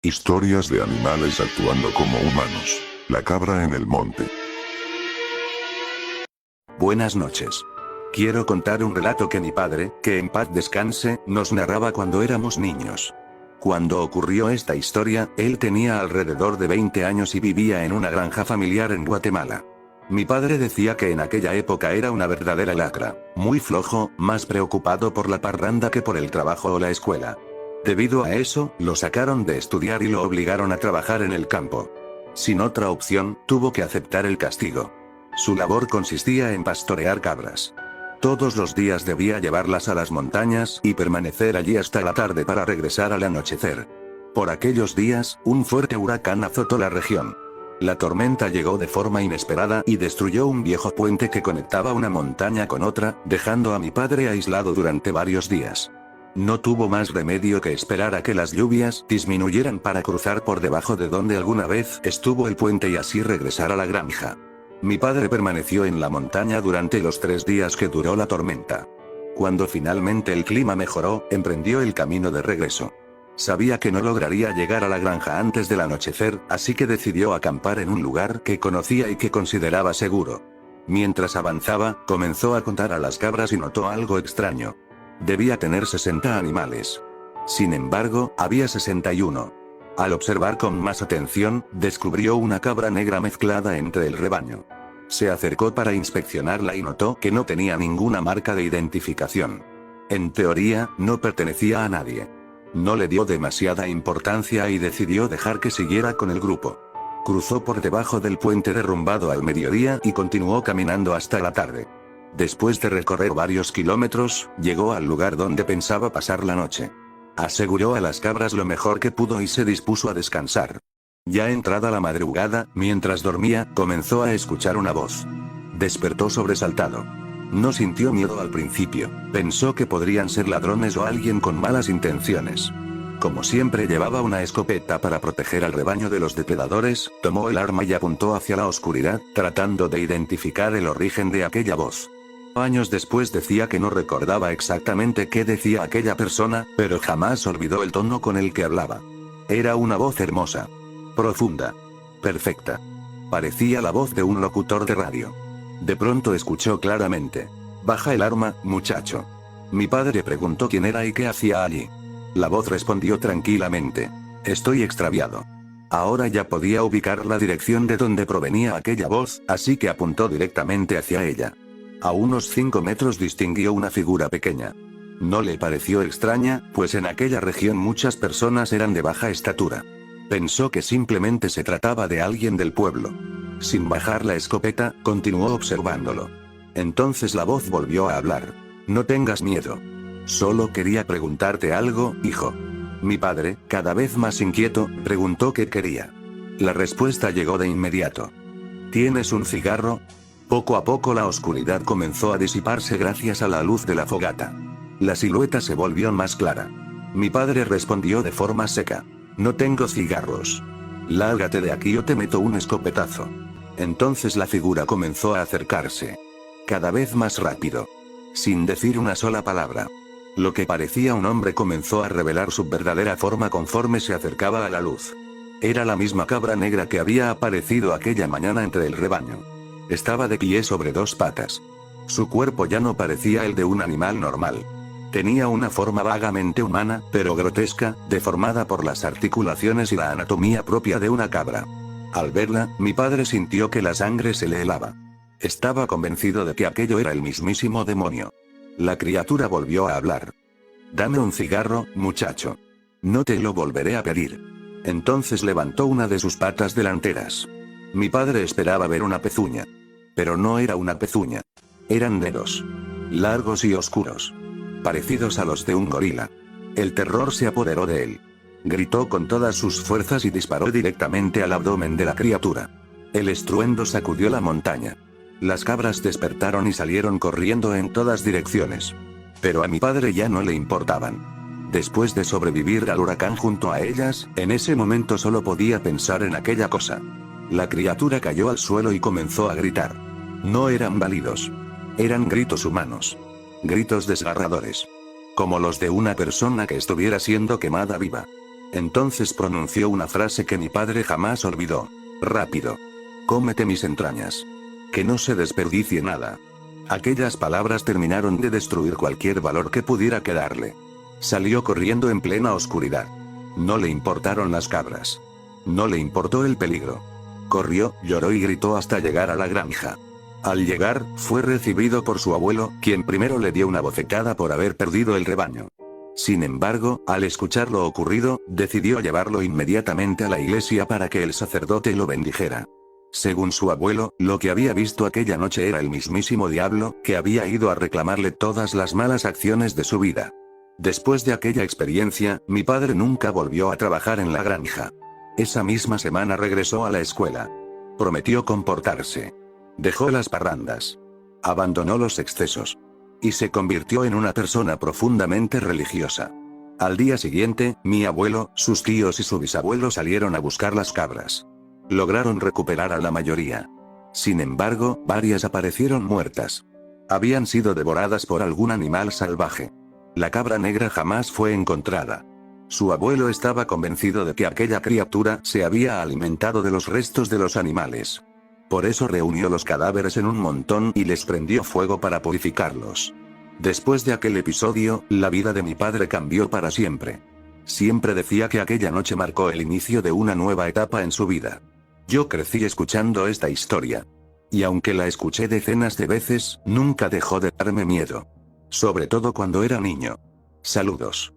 Historias de animales actuando como humanos. La cabra en el monte. Buenas noches. Quiero contar un relato que mi padre, que en paz descanse, nos narraba cuando éramos niños. Cuando ocurrió esta historia, él tenía alrededor de 20 años y vivía en una granja familiar en Guatemala. Mi padre decía que en aquella época era una verdadera lacra, muy flojo, más preocupado por la parranda que por el trabajo o la escuela. Debido a eso, lo sacaron de estudiar y lo obligaron a trabajar en el campo. Sin otra opción, tuvo que aceptar el castigo. Su labor consistía en pastorear cabras. Todos los días debía llevarlas a las montañas y permanecer allí hasta la tarde para regresar al anochecer. Por aquellos días, un fuerte huracán azotó la región. La tormenta llegó de forma inesperada y destruyó un viejo puente que conectaba una montaña con otra, dejando a mi padre aislado durante varios días. No tuvo más remedio que esperar a que las lluvias disminuyeran para cruzar por debajo de donde alguna vez estuvo el puente y así regresar a la granja. Mi padre permaneció en la montaña durante los 3 días que duró la tormenta. Cuando finalmente el clima mejoró, emprendió el camino de regreso. Sabía que no lograría llegar a la granja antes del anochecer, así que decidió acampar en un lugar que conocía y que consideraba seguro. Mientras avanzaba, comenzó a contar a las cabras y notó algo extraño. Debía tener 60 animales. Sin embargo, había 61. Al observar con más atención, descubrió una cabra negra mezclada entre el rebaño. Se acercó para inspeccionarla y notó que no tenía ninguna marca de identificación. En teoría, no pertenecía a nadie. No le dio demasiada importancia y decidió dejar que siguiera con el grupo. Cruzó por debajo del puente derrumbado al mediodía y continuó caminando hasta la tarde. Después de recorrer varios kilómetros, llegó al lugar donde pensaba pasar la noche. Aseguró a las cabras lo mejor que pudo y se dispuso a descansar. Ya entrada la madrugada, mientras dormía, comenzó a escuchar una voz. Despertó sobresaltado. No sintió miedo al principio, pensó que podrían ser ladrones o alguien con malas intenciones. Como siempre llevaba una escopeta para proteger al rebaño de los depredadores, tomó el arma y apuntó hacia la oscuridad, tratando de identificar el origen de aquella voz. Años después decía que no recordaba exactamente qué decía aquella persona, pero jamás olvidó el tono con el que hablaba. Era una voz hermosa. Profunda. Perfecta. Parecía la voz de un locutor de radio. De pronto escuchó claramente. «Baja el arma, muchacho». Mi padre preguntó quién era y qué hacía allí. La voz respondió tranquilamente. «Estoy extraviado». Ahora ya podía ubicar la dirección de donde provenía aquella voz, así que apuntó directamente hacia ella. A unos 5 metros distinguió una figura pequeña. No le pareció extraña, pues en aquella región muchas personas eran de baja estatura. Pensó que simplemente se trataba de alguien del pueblo. Sin bajar la escopeta, continuó observándolo. Entonces la voz volvió a hablar. «No tengas miedo. Solo quería preguntarte algo, hijo». Mi padre, cada vez más inquieto, preguntó qué quería. La respuesta llegó de inmediato. «¿Tienes un cigarro?». Poco a poco la oscuridad comenzó a disiparse gracias a la luz de la fogata. La silueta se volvió más clara. Mi padre respondió de forma seca. «No tengo cigarros. Lárgate de aquí o te meto un escopetazo». Entonces la figura comenzó a acercarse. Cada vez más rápido. Sin decir una sola palabra. Lo que parecía un hombre comenzó a revelar su verdadera forma conforme se acercaba a la luz. Era la misma cabra negra que había aparecido aquella mañana entre el rebaño. Estaba de pie sobre 2 patas. Su cuerpo ya no parecía el de un animal normal. Tenía una forma vagamente humana, pero grotesca, deformada por las articulaciones y la anatomía propia de una cabra. Al verla, mi padre sintió que la sangre se le helaba. Estaba convencido de que aquello era el mismísimo demonio. La criatura volvió a hablar. «Dame un cigarro, muchacho. No te lo volveré a pedir». Entonces levantó una de sus patas delanteras. Mi padre esperaba ver una pezuña. Pero no era una pezuña. Eran dedos. Largos y oscuros. Parecidos a los de un gorila. El terror se apoderó de él. Gritó con todas sus fuerzas y disparó directamente al abdomen de la criatura. El estruendo sacudió la montaña. Las cabras despertaron y salieron corriendo en todas direcciones. Pero a mi padre ya no le importaban. Después de sobrevivir al huracán junto a ellas, en ese momento solo podía pensar en aquella cosa. La criatura cayó al suelo y comenzó a gritar. No eran balidos. Eran gritos humanos. Gritos desgarradores. Como los de una persona que estuviera siendo quemada viva. Entonces pronunció una frase que mi padre jamás olvidó. Rápido. Cómete mis entrañas. Que no se desperdicie nada. Aquellas palabras terminaron de destruir cualquier valor que pudiera quedarle. Salió corriendo en plena oscuridad. No le importaron las cabras. No le importó el peligro. Corrió, lloró y gritó hasta llegar a la granja. Al llegar, fue recibido por su abuelo, quien primero le dio una bofetada por haber perdido el rebaño. Sin embargo, al escuchar lo ocurrido, decidió llevarlo inmediatamente a la iglesia para que el sacerdote lo bendijera. Según su abuelo, lo que había visto aquella noche era el mismísimo diablo, que había ido a reclamarle todas las malas acciones de su vida. Después de aquella experiencia, mi padre nunca volvió a trabajar en la granja. Esa misma semana regresó a la escuela. Prometió comportarse. Dejó las parrandas. Abandonó los excesos. Y se convirtió en una persona profundamente religiosa. Al día siguiente, mi abuelo, sus tíos y su bisabuelo salieron a buscar las cabras. Lograron recuperar a la mayoría. Sin embargo, varias aparecieron muertas. Habían sido devoradas por algún animal salvaje. La cabra negra jamás fue encontrada. Su abuelo estaba convencido de que aquella criatura se había alimentado de los restos de los animales. Por eso reunió los cadáveres en un montón y les prendió fuego para purificarlos. Después de aquel episodio, la vida de mi padre cambió para siempre. Siempre decía que aquella noche marcó el inicio de una nueva etapa en su vida. Yo crecí escuchando esta historia. Y aunque la escuché decenas de veces, nunca dejó de darme miedo. Sobre todo cuando era niño. Saludos.